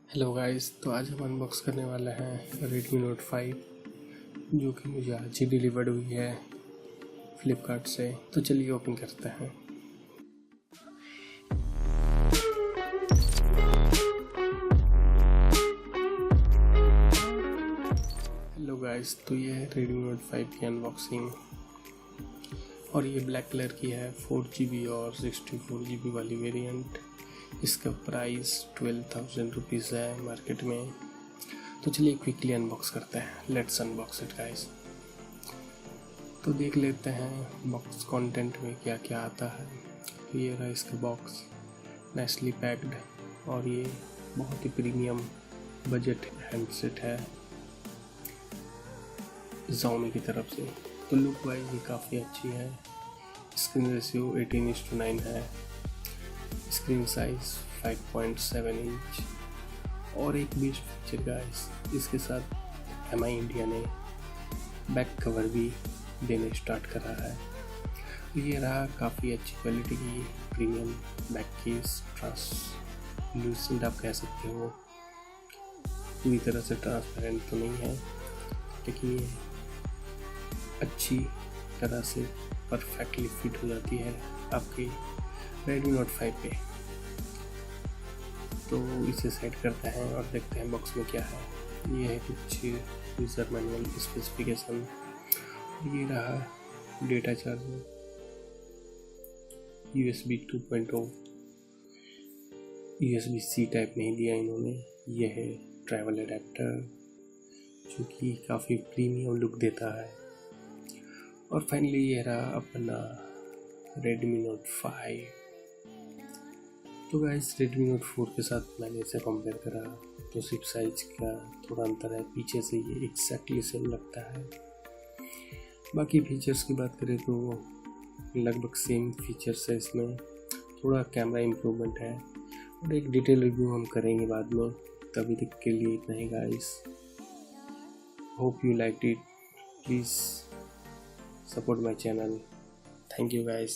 Hello guys, तो आज हम अनबॉक्स करने वाले हैं Redmi Note 5 जो कि मुझे आज ही डिलीवर्ड हुई है फ्लिपकार्ट से। तो चलिए ओपन करते हैं। हेलो गाइस, तो ये है Redmi Note 5 की अनबॉक्सिंग और ये ब्लैक कलर की है। 4GB और 64GB वाली वेरिएंट। इसका प्राइस 12,000 रुपीज़ है मार्केट में। तो चलिए क्विकली अनबॉक्स करते हैं। Let's unbox it guys. तो देख लेते हैं बॉक्स कंटेंट में क्या क्या आता है। तो ये रहा इसका बॉक्स, नाइसली पैक्ड, और ये बहुत ही प्रीमियम बजट हैंडसेट है Xiaomi की तरफ से। तो लुक वाइज ये काफ़ी अच्छी है। स्क्रीन रेशियो 18:9 है। स्क्रीन साइज 5.7 इंच और एक बेस्ट फीचर गाइस, इसके साथ MI इंडिया ने बैक कवर भी देने स्टार्ट करा है। तो ये रहा काफ़ी अच्छी क्वालिटी की प्रीमियम बैक केस। ट्रांसल्यूसेंट आप कह सकते हो, पूरी तरह से ट्रांसपेरेंट तो नहीं है, लेकिन ये अच्छी तरह से परफेक्टली फिट हो जाती है आपके Redmi Note 5 पे। तो इसे सेट करते हैं और देखते हैं बॉक्स में क्या है। ये है कुछ यूज़र मैनुअल स्पेसिफिकेशन। ये रहा data charger, USB 2.0, USB-C type नहीं दिया इन्होंने। ये है ट्रैवल एडेप्टर जो कि काफ़ी प्रीमियम लुक देता है। और फाइनली ये रहा अपना Redmi Note 5। तो गाइस, Redmi Note 4 के साथ मैंने इसे कंपेयर करा तो सिर्फ साइज का थोड़ा अंतर है। पीछे से ये एक्जैक्टली सेम लगता है। बाकी फीचर्स की बात करें तो लगभग सेम फीचर्स है इसमें। थोड़ा कैमरा इम्प्रूवमेंट है और एक डिटेल रिव्यू हम करेंगे बाद में। तभी तक के लिए इतना ही guys. Hope you like it. Please support my channel. Thank you guys.